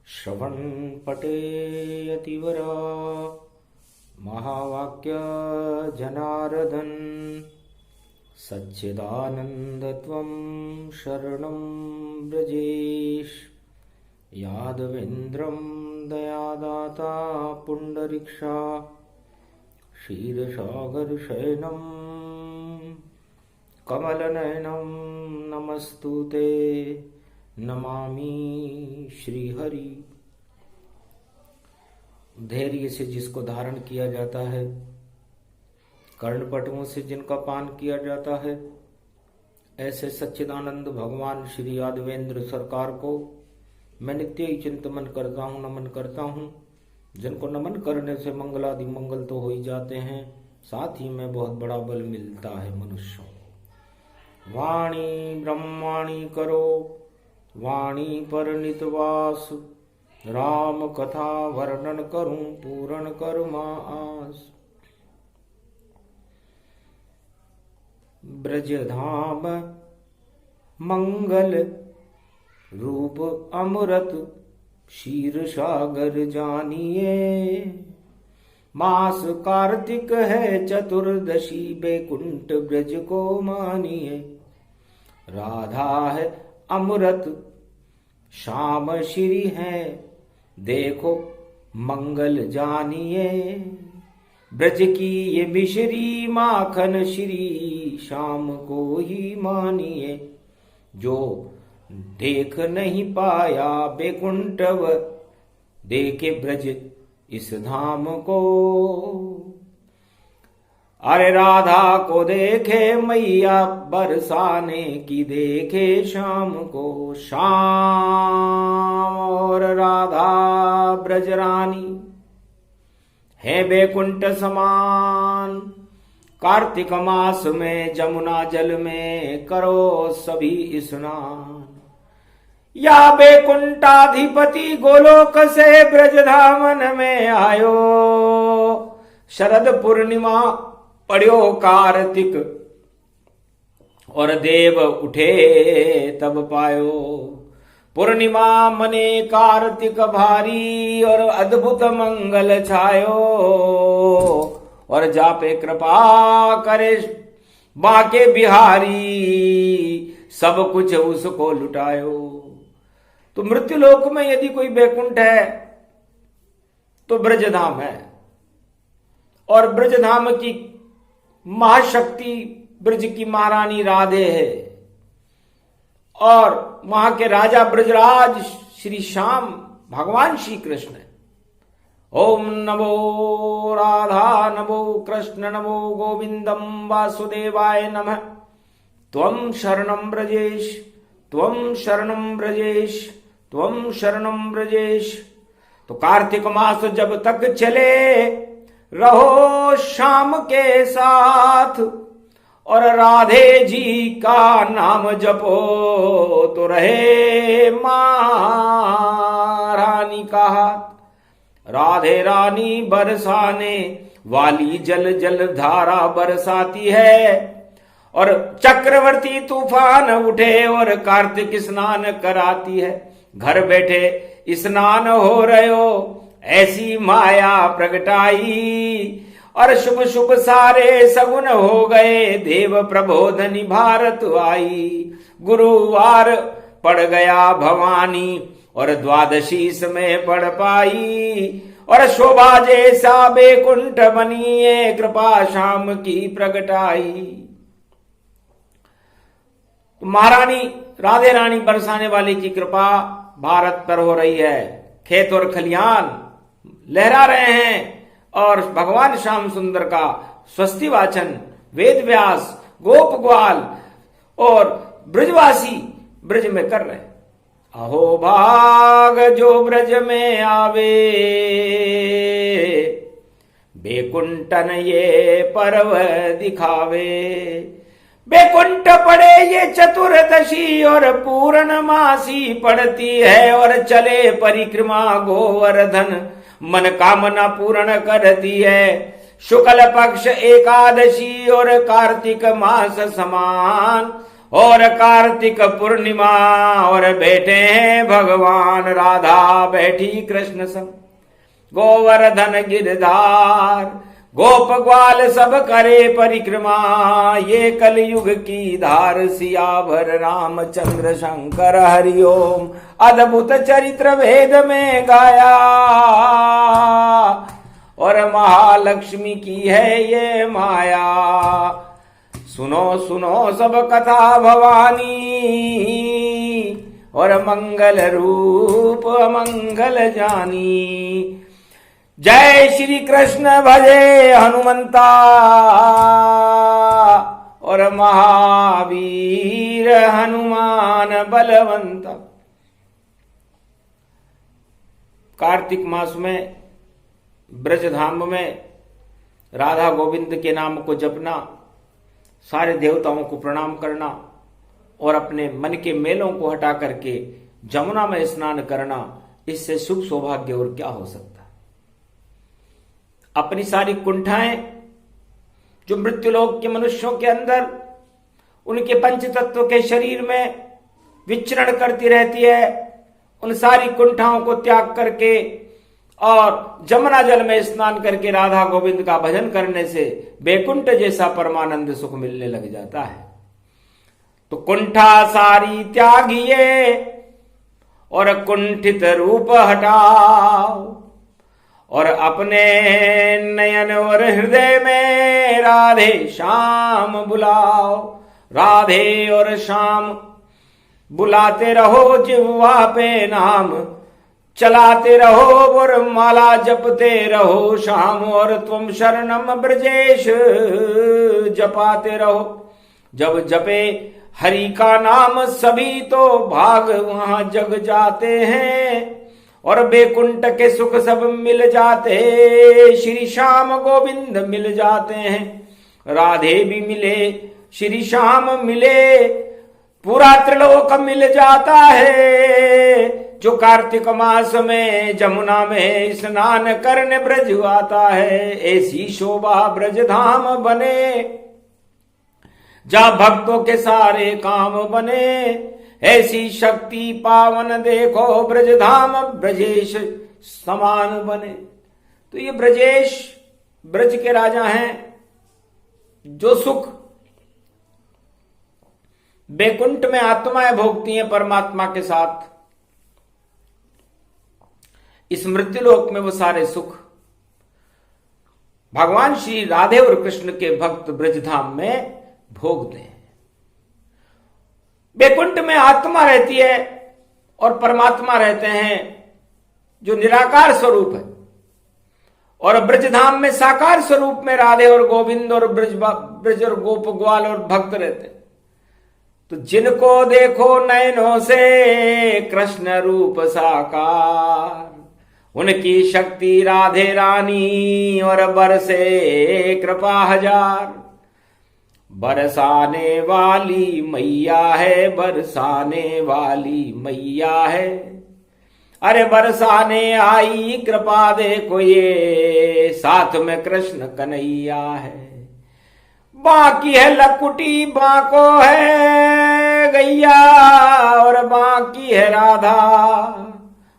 श्रवणपटेऽतिवरा महावाक्य जनार्दन सच्चिदानन्दत्वं शरणं व्रजेश यादवेन्द्रं दयादाता पुण्डरीक्षा क्षीरसागरशयनं कमलनयनं नमस्तुते नमामि श्रीहरि। धैर्य से जिसको धारण किया जाता है, कर्णपटुओं से जिनका पान किया जाता है, ऐसे सच्चिदानंद भगवान श्री यादवेंद्र सरकार को मैं नित्य ही चिंतन करता हूँ, नमन करता हूँ। जिनको नमन करने से मंगलादि मंगल तो हो ही जाते हैं, साथ ही में बहुत बड़ा बल मिलता है मनुष्यों को। वाणी ब्रह्माणी करो वाणी पर नितवास, राम कथा वर्णन करूं पूर्ण करुमा आस। ब्रजधाम मंगल रूप अमृत क्षीर सागर जानिए। मास कार्तिक है चतुर्दशी बैकुंठ ब्रज को मानिए। राधा है अमृत श्याम श्री है देखो मंगल जानिए। ब्रज की ये मिश्री माखन श्री श्याम को ही मानिए। जो देख नहीं पाया बैकुंठव देखे ब्रज इस धाम को। अरे राधा को देखे मैया बरसाने की देखे शाम को। श्याम और राधा ब्रजरानी है बैकुंठ समान। कार्तिक मास में जमुना जल में करो सभी स्नान। या बैकुंठाधिपति गोलोक से ब्रजधामन में आयो। शरद पूर्णिमा पढ़्यो कार्तिक और देव उठे तब पायो। पूर्णिमा मने कार्तिक भारी और अद्भुत मंगल छायो। और जापे कृपा करे बाके बिहारी सब कुछ उसको लुटायो। तो मृत्युलोक में यदि कोई बैकुंठ है तो ब्रजधाम है। और ब्रजधाम की महाशक्ति ब्रज की महारानी राधे है। और वहां के राजा ब्रजराज श्री श्याम भगवान श्री कृष्ण है। ओम नमो राधा नमो कृष्ण नमो गोविंदम वासुदेवाय नमः। त्वं शरणं ब्रजेश त्वं शरणं ब्रजेश त्वं शरणं ब्रजेश। तो कार्तिक मास जब तक चले रहो शाम के साथ। और राधे जी का नाम जपो तो रहे मां रानी का हाथ। राधे रानी बरसाने वाली जल जल धारा बरसाती है। और चक्रवर्ती तूफान उठे और कार्तिक स्नान कराती है। घर बैठे स्नान हो रहे हो ऐसी माया प्रगटाई। और शुभ शुभ सारे सगुन हो गए देव प्रबोधनी भारत आई। गुरुवार पड़ गया भवानी और द्वादशी में पड़ पाई। और शोभा जैसा बैकुंठ बनिए कृपा शाम की प्रगटाई। तो महारानी राधे रानी बरसाने वाली की कृपा भारत पर हो रही है। खेत और खलियान लहरा रहे हैं। और भगवान श्याम सुंदर का स्वस्ति वाचन वेद व्यास गोप ग्वाल और ब्रजवासी ब्रज में कर रहे। अहो भाग जो ब्रज में आवे बैकुंठन ये पर्व दिखावे। बैकुंठ पड़े ये चतुर्दशी और पूर्णमासी पड़ती है। और चले परिक्रमा गोवर्धन मन कामना पूर्ण करती है। शुक्ल पक्ष एकादशी और कार्तिक मास समान। और कार्तिक पूर्णिमा और बैठे हैं भगवान राधा बैठी कृष्ण संग। गोवर्धन गिरधार गोप ग्वाल सब करे परिक्रमा, ये कलयुग की धार सियावर रामचंद्र शंकर हरिओम। अद्भुत चरित्र वेद में गाया और महालक्ष्मी की है ये माया। सुनो सुनो सब कथा भवानी और मंगल रूप अमंगल जानी। जय श्री कृष्ण भजे हनुमंता और महावीर हनुमान बलवंता। कार्तिक मास में ब्रजधाम में राधा गोविंद के नाम को जपना, सारे देवताओं को प्रणाम करना और अपने मन के मेलों को हटा करके जमुना में स्नान करना, इससे सुख सौभाग्य और क्या हो सकता है। अपनी सारी कुंठाएं जो मृत्युलोक के मनुष्यों के अंदर उनके पंच तत्व के शरीर में विचरण करती रहती है, उन सारी कुंठाओं को त्याग करके और जमुना जल में स्नान करके राधा गोविंद का भजन करने से बैकुंठ जैसा परमानंद सुख मिलने लग जाता है। तो कुंठा सारी त्यागिए और कुंठित रूप हटाओ और अपने नयन और हृदय में राधे श्याम बुलाओ। राधे और श्याम बुलाते रहो जिह्वा पे नाम, चलाते रहो और माला जपते रहो श्याम। और तुम शरणम ब्रजेश जपाते रहो। जब जपे हरि का नाम सभी तो भाग वहां जग जाते हैं और बैकुंठ के सुख सब मिल जाते। श्री श्याम गोविंद मिल जाते हैं, राधे भी मिले श्री श्याम मिले, पूरा त्रिलोक मिल जाता है। जो कार्तिक मास में जमुना में स्नान करने ब्रज आता है, ऐसी शोभा ब्रजधाम बने जहाँ भक्तों के सारे काम बने। ऐसी शक्ति पावन देखो ब्रजधाम ब्रजेश समान बने। तो ये ब्रजेश ब्रज के राजा हैं, जो सुख बैकुंठ में आत्माएं भोगती हैं परमात्मा के साथ, इस मृत्युलोक में वो सारे सुख भगवान श्री राधे और कृष्ण के भक्त ब्रजधाम में भोगते हैं। बैकुंठ में आत्मा रहती है और परमात्मा रहते हैं जो निराकार स्वरूप है, और ब्रजधाम में साकार स्वरूप में राधे और गोविंद और ब्रज और गोप ग्वाल और भक्त रहते हैं। तो जिनको देखो नयनों से कृष्ण रूप साकार, उनकी शक्ति राधे रानी और बरसे कृपा हजार। बरसाने वाली मैया है, बरसाने वाली मैया है, अरे बरसाने आई कृपा देखो ये, साथ में कृष्ण कन्हैया है। बाकी है लकुटी बाको है गैया और बाकी है राधा।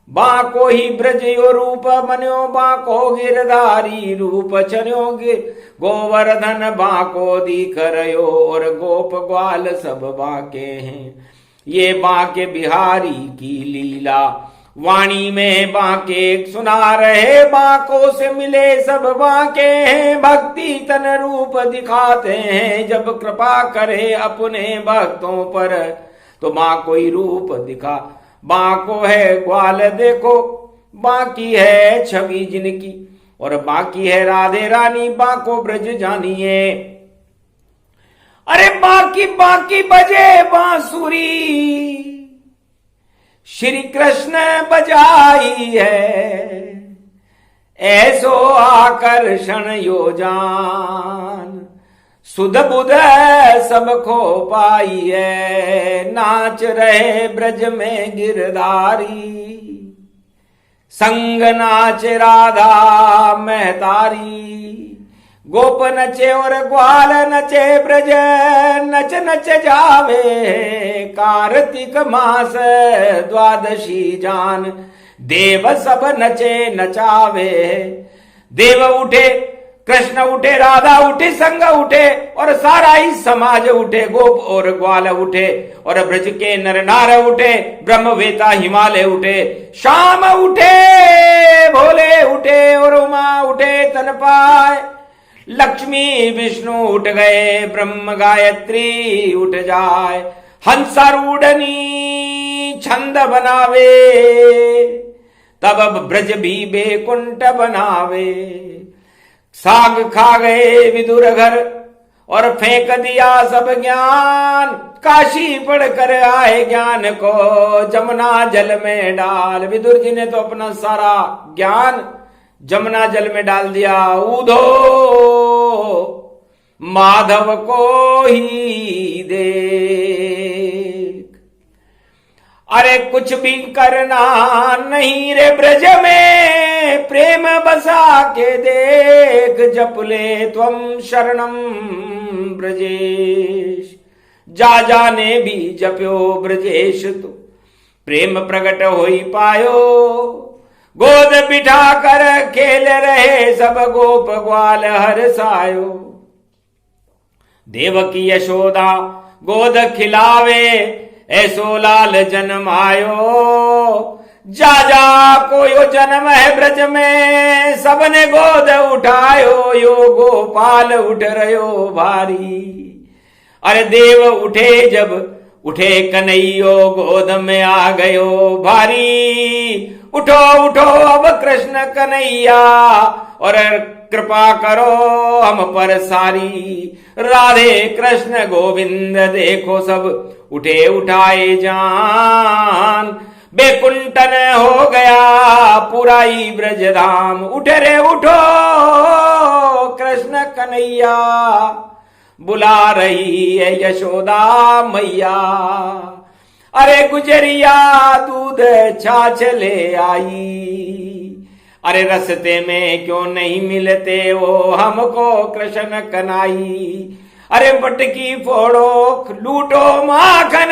बाको ही ब्रज यो रूप मन्यो, बाको गिरधारी रूप चन्यो गोवर्धन बाको दिख रयो, और गोप ग्वाल सब बाके हैं। ये बाके बिहारी की लीला वाणी में बाके सुना रहे, बाको से मिले सब बाके हैं। भक्ति तन रूप दिखाते हैं, जब कृपा करे अपने भक्तों पर तो मां कोई रूप दिखा। बाको है ग्वाल देखो, बाकी है छवि जिनकी, और बाकी है राधे रानी बाको ब्रज जानिए। अरे बाकी बाकी बजे बांसुरी श्री कृष्ण बजाई है, ऐसो आकर्षण यो जान सुध बुध सब खो पाई है। नाच रहे ब्रज में गिरधारी, संग नाच राधा महतारी। गोप नचे और ग्वाल नचे ब्रज नच नच जावे, कार्तिक मास द्वादशी जान देव सब नचे नचावे। देव उठे, कृष्ण उठे, राधा उठे, संग उठे और सारा ही समाज उठे, गोप और ग्वाल उठे और ब्रज के नर नार उठे, ब्रह्मवेता हिमालय उठे, श्याम उठे, भोले उठे और उमा उठे तन पाए, लक्ष्मी विष्णु उठ गए, ब्रह्म गायत्री उठ जाए, हंसारूढ़नी छंद बनावे, तब अब ब्रज भी बेकुंठ बनावे। साग खा गए विदुर घर और फेंक दिया सब ज्ञान, काशी पढ़कर आए ज्ञान को जमुना जल में डाल। विदुर जी ने तो अपना सारा ज्ञान जमुना जल में डाल दिया। ऊधो माधव को ही देख, अरे कुछ भी करना नहीं रे ब्रज में, प्रेम बसा के देख, जप ले त्वम शरणम ब्रजेश। जा जाने भी जप्यो ब्रजेश तु, प्रेम प्रकट होई पायो, गोद बिठा कर खेल रहे सब गोप ग्वाल हरसायो। देवकी यशोदा गोद खिलावे, ऐसो लाल जन्मायो, जा जा कोयो जन्म है ब्रज में, सबने गोद उठायो, यो गोपाल उठ रयो भारी। अरे देव उठे जब उठे कन्हैयो, गोद में आ गयो भारी। उठो उठो अब कृष्ण कन्हैया और कृपा करो हम पर सारी। राधे कृष्ण गोविंद देखो सब उठे उठाए जान, बेकुंठन हो गया पूरा ही ब्रज धाम। उठे रे उठो कृष्ण कन्हैया, बुला रही है यशोदा मैया। अरे गुजरिया दूध छाछ ले आई, अरे रस्ते में क्यों नहीं मिलते वो हमको कृष्ण कन्हैया। अरे मटकी फोड़ो लूटो माखन,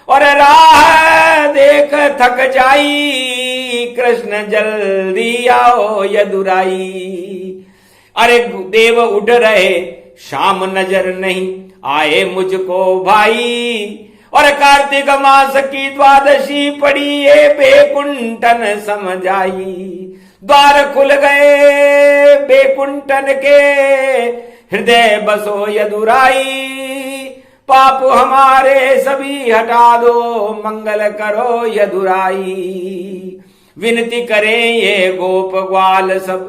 और राह देख थक जाई, कृष्ण जल्दी आओ यदुराई। अरे देव उठ रहे शाम नजर नहीं आए मुझको भाई, और कार्तिक मास की द्वादशी पड़ी ये बेकुंठन समझाई। द्वार खुल गए बेकुंठन के, हृदय बसो यदुराई। पाप हमारे सभी हटा दो, मंगल करो यदुराई। विनती करें ये गोप ग्वाल सब,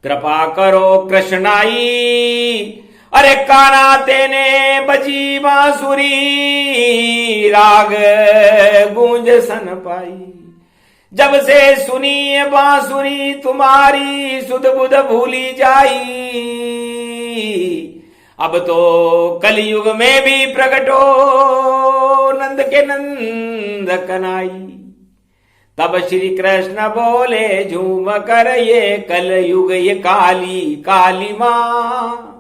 कृपा करो कृष्णाई। अरे काना तेने बजी बांसुरी, राग गूंज सन पाई। जब से सुनी बांसुरी तुम्हारी, सुध बुध भूली जाई। अब तो कलयुग में भी प्रगटो नंद के नंद कनाई। तब श्री कृष्ण बोले झूम कर ये कलयुग ये काली काली माँ,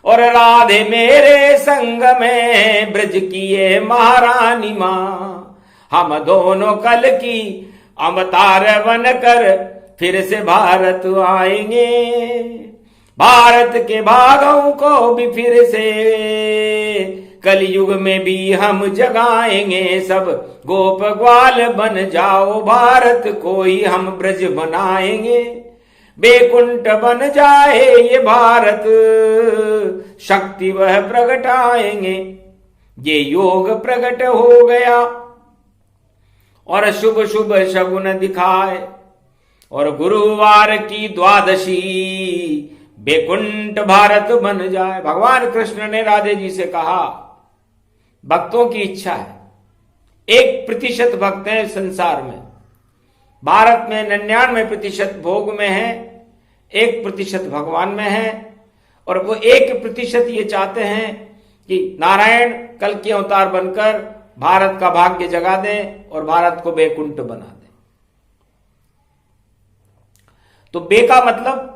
और राधे मेरे संग में ब्रज की ये महारानी माँ। हम दोनों कल की अवतार बनकर फिर से भारत आएंगे, भारत के भागों को भी फिर से कलयुग में भी हम जगाएंगे। सब गोप ग्वाल बन जाओ, भारत को ही हम ब्रज बनाएंगे। बेकुंठ बन जाए ये भारत, शक्ति वह प्रगटाएंगे। ये योग प्रकट हो गया और शुभ शुभ शगुन दिखाए, और गुरुवार की द्वादशी बेकुंठ भारत बन जाए। भगवान कृष्ण ने राधे जी से कहा, भक्तों की इच्छा है, 1% भक्त हैं संसार में, भारत में 99% भोग में है, 1% भगवान में है। और वो 1% ये चाहते हैं कि नारायण कल के अवतार बनकर भारत का भाग्य जगा दें और भारत को बेकुंठ बना दें। तो बे का मतलब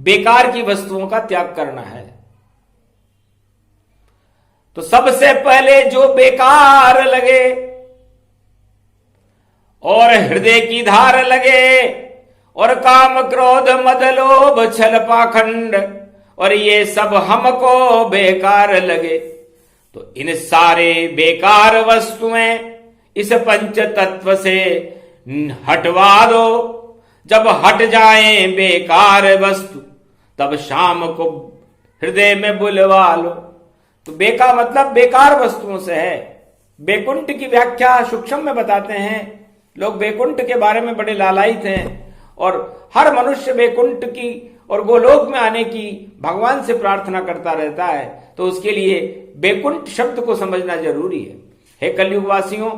बेकार की वस्तुओं का त्याग करना है। तो सबसे पहले जो बेकार लगे और हृदय की धार लगे और काम क्रोध मद लोभ छल पाखंड और ये सब हमको बेकार लगे, तो इन सारे बेकार वस्तुएं इस पंच तत्व से हटवा दो। जब हट जाएं बेकार वस्तु तब शाम को हृदय में बुलवा लो। तो बेका मतलब बेकार वस्तुओं से है। बैकुंठ की व्याख्या सूक्ष्म में बताते हैं। लोग बैकुंठ के बारे में बड़े लालायित हैं और हर मनुष्य बैकुंठ की और गोलोक में आने की भगवान से प्रार्थना करता रहता है। तो उसके लिए बैकुंठ शब्द को समझना जरूरी है। हे कलयुग वासियों,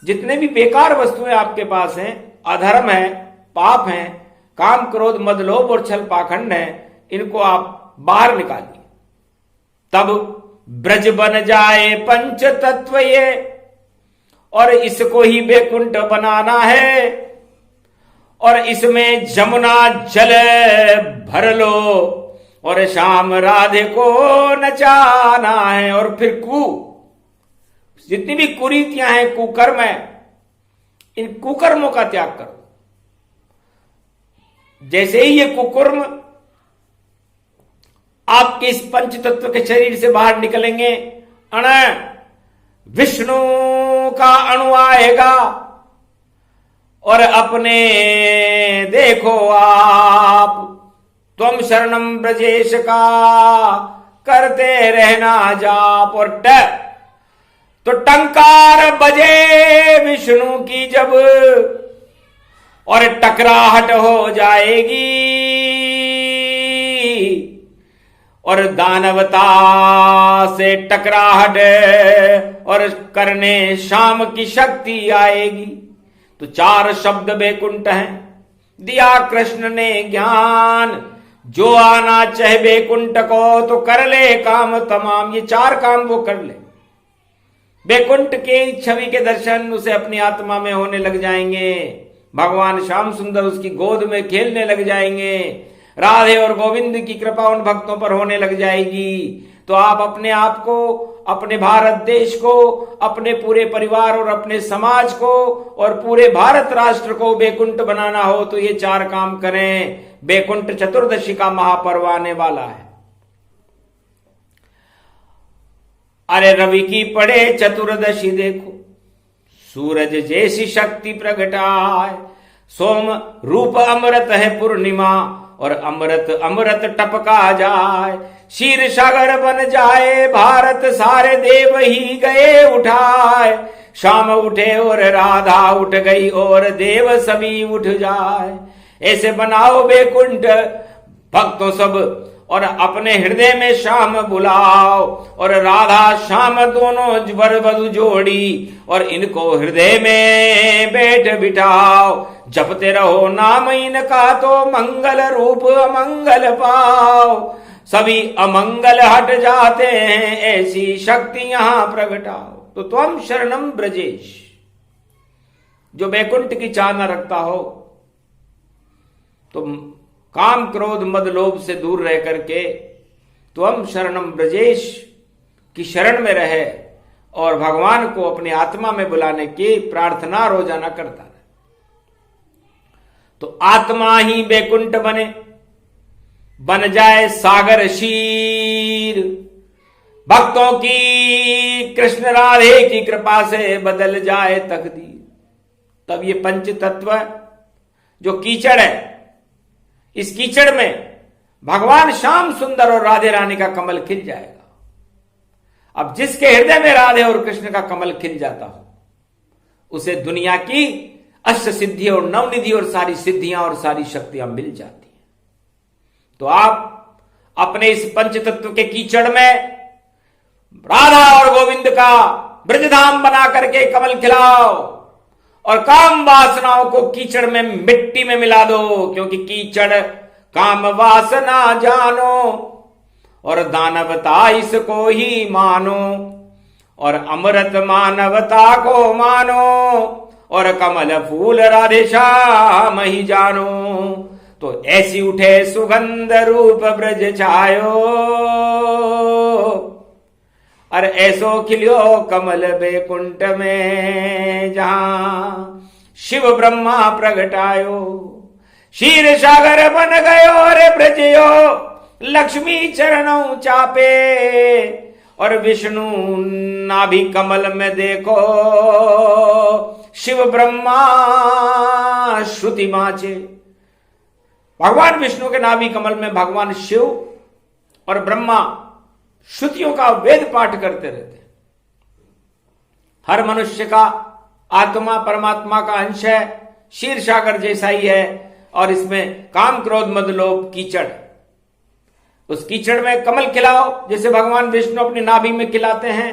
जितने भी बेकार वस्तुएं आपके पास हैं, अधर्म है, पाप है, काम क्रोध मद लोभ और छल पाखंड है, इनको आप बाहर निकालिए। तब ब्रज बन जाए पंच तत्व ये और इसको ही बैकुंठ बनाना है और इसमें जमुना जल भर लो और शाम राधे को नचाना है। और फिर जितनी भी कुरीतियां हैं, कुकर्म है, इन कुकर्मों का त्याग करो। जैसे ही ये कुकर्म आपके इस पंच तत्व के शरीर से बाहर निकलेंगे, अण विष्णु का अणु आएगा और अपने देखो आप त्वम शरणम ब्रजेश का करते रहना जाप। और तो टंकार बजे विष्णु की जब और टकराहट हो जाएगी और दानवता से टकराहट और करने शाम की शक्ति आएगी। तो 4 शब्द बैकुंठ हैं, दिया कृष्ण ने ज्ञान। जो आना चाहे बैकुंठ को तो कर ले काम तमाम। ये 4 काम वो कर ले। बैकुंठ के छवि के दर्शन उसे अपनी आत्मा में होने लग जाएंगे। भगवान श्याम सुंदर उसकी गोद में खेलने लग जाएंगे। राधे और गोविंद की कृपा उन भक्तों पर होने लग जाएगी। तो आप अपने आप को, अपने भारत देश को, अपने पूरे परिवार और अपने समाज को और पूरे भारत राष्ट्र को बैकुंठ बनाना हो तो ये 4 काम करें। बैकुंठ चतुर्दशी का महापर्व आने वाला है। अरे रवि की पड़े चतुर्दशी देखो, सूरज जैसी शक्ति प्रगटाए। सोम रूप अमृत है पूर्णिमा और अमृत अमृत टपका जाए। क्षीर सागर बन जाए भारत, सारे देव ही गए उठाए। शाम उठे और राधा उठ गई और देव सभी उठ जाए। ऐसे बनाओ बैकुंठ भक्तों सब और अपने हृदय में शाम बुलाओ और राधा शाम दोनों वर वधु जोड़ी और इनको हृदय में बैठ बिठाओ। जपते रहो नाम इनका तो मंगल रूप अमंगल पाओ। सभी अमंगल हट जाते हैं, ऐसी शक्ति यहां प्रगटाओ। तो त्वम शरणम ब्रजेश, जो बैकुंठ की चाह न रखता हो तो काम क्रोध मद लोभ से दूर रह करके त्वम शरणम ब्रजेश की शरण में रहे और भगवान को अपनी आत्मा में बुलाने की प्रार्थना रोजाना करता रहे। तो आत्मा ही बैकुंठ बन जाए सागर शीर। भक्तों की कृष्ण राधे की कृपा से बदल जाए तकदीर। तब ये पंच तत्व जो कीचड़ है, इस कीचड़ में भगवान श्याम सुंदर और राधे रानी का कमल खिल जाएगा। अब जिसके हृदय में राधे और कृष्ण का कमल खिल जाता हो उसे दुनिया की अष्ट सिद्धि और नवनिधि और सारी सिद्धियां और सारी शक्तियां मिल जाती हैं। तो आप अपने इस पंच तत्व के कीचड़ में राधा और गोविंद का ब्रजधाम बना करके कमल खिलाओ और काम वासनाओं को कीचड़ में मिट्टी में मिला दो, क्योंकि कीचड़ काम वासना जानो और दानवता इसको ही मानो और अमृत मानवता को मानो और कमल फूल राधे श्याम ही जानो। तो ऐसी उठे सुगंध रूप ब्रज छायो, और ऐसो खिलियो कमल बैकुंठ में जहां शिव ब्रह्मा प्रगटायो। क्षीर सागर बन गयो रे ब्रजयो, लक्ष्मी चरणों चापे, और विष्णु नाभि कमल में देखो शिव ब्रह्मा श्रुति माचे। भगवान विष्णु के नाभि कमल में भगवान शिव और ब्रह्मा श्रुतियों का वेद पाठ करते रहते। हर मनुष्य का आत्मा परमात्मा का अंश है, क्षीर सागर जैसा ही है, और इसमें काम क्रोध मद लोभ कीचड़। उस कीचड़ में कमल खिलाओ, जैसे भगवान विष्णु अपनी नाभि में खिलाते हैं,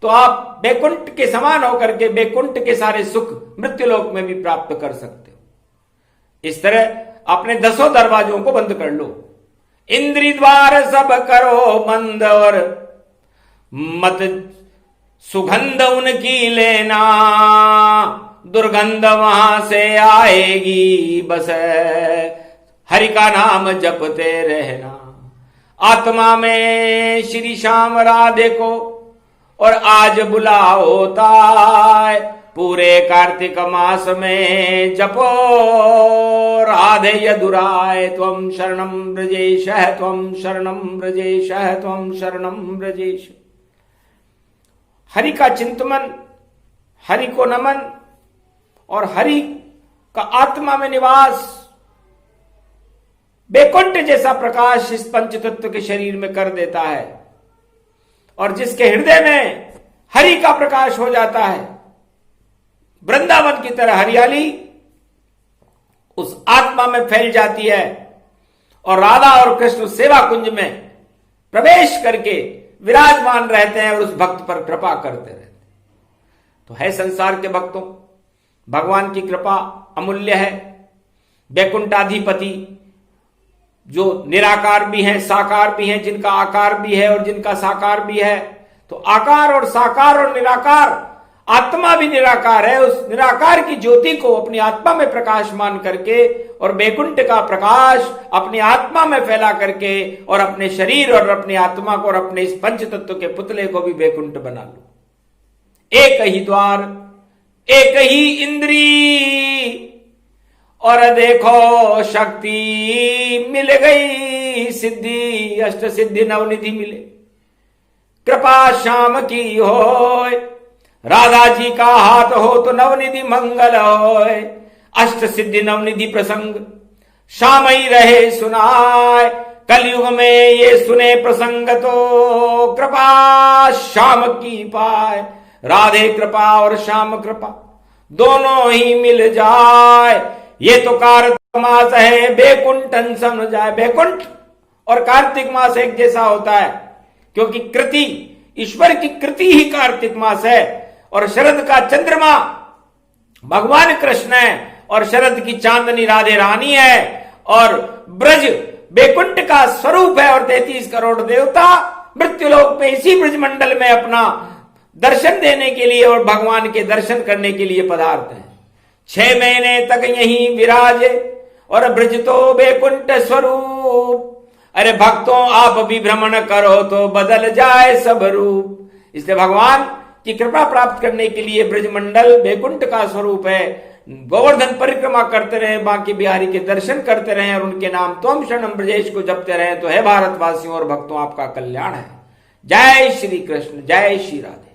तो आप बैकुंठ के समान होकर के बैकुंठ के सारे सुख मृत्युलोक में भी प्राप्त कर सकते हो। इस तरह अपने 10 दरवाजों को बंद कर लो, इंद्री द्वार सब करो बंद, और मत सुगंध उनकी लेना, दुर्गंध वहां से आएगी, बस हरि का नाम जपते रहना। आत्मा में श्री श्याम राधे को और आज बुलाओ होता, पूरे कार्तिक मास में जपो राधे यदुराय। त्वं शरणं ब्रजेश, त्वं शरणं ब्रजेश, त्वं शरणं ब्रजेश। हरि का चिंतन, हरि को नमन और हरि का आत्मा में निवास बैकुंठ जैसा प्रकाश इस पंच तत्व के शरीर में कर देता है, और जिसके हृदय में हरि का प्रकाश हो जाता है, वृंदावन की तरह हरियाली उस आत्मा में फैल जाती है, और राधा और कृष्ण सेवा कुंज में प्रवेश करके विराजमान रहते हैं और उस भक्त पर कृपा करते रहते हैं। तो है संसार के भक्तों, भगवान की कृपा अमूल्य है। बैकुंठाधिपति जो निराकार भी हैं, साकार भी हैं, जिनका आकार भी है और जिनका साकार भी है, तो आकार और साकार और निराकार, आत्मा भी निराकार है। उस निराकार की ज्योति को अपनी आत्मा में प्रकाशमान करके और बैकुंठ का प्रकाश अपनी आत्मा में फैला करके और अपने शरीर और अपनी आत्मा को और अपने इस पंच तत्व के पुतले को भी बैकुंठ बना लो। एक ही द्वार, एक ही इंद्री, और देखो शक्ति मिल गई, सिद्धि अष्ट सिद्धि नवनिधि मिले। कृपा श्याम की होय, राधा जी का हाथ हो तो नवनिधि मंगल होय। अष्ट सिद्धि नवनिधि प्रसंग श्याम ही रहे सुनाय, कलयुग में ये सुने प्रसंग तो कृपा श्याम की पाए। राधे कृपा और श्याम कृपा दोनों ही मिल जाए, ये तो कार्तिक मास है बैकुंठन समझ जाए। बैकुंठ और कार्तिक मास एक जैसा होता है, क्योंकि कृति, ईश्वर की कृति ही कार्तिक मास है, और शरद का चंद्रमा भगवान कृष्ण है, और शरद की चांदनी राधे रानी है, और ब्रज बैकुंठ का स्वरूप है, और 33 करोड़ देवता मृत्युलोक में इसी ब्रजमंडल में अपना दर्शन देने के लिए और भगवान के दर्शन करने के लिए पदार्थ है। 6 महीने तक यहीं विराजे और ब्रज तो बैकुंठ स्वरूप। अरे भक्तों आप भी भ्रमण करो तो बदल जाए सब रूप। इसलिए भगवान की कृपा प्राप्त करने के लिए ब्रजमंडल बैकुंठ का स्वरूप है। गोवर्धन परिक्रमा करते रहे, बांके बिहारी के दर्शन करते रहे, और उनके नाम त्वं शरणं ब्रजेश को जपते रहे, तो है भारतवासियों और भक्तों आपका कल्याण है। जय श्री कृष्ण, जय श्री राधे।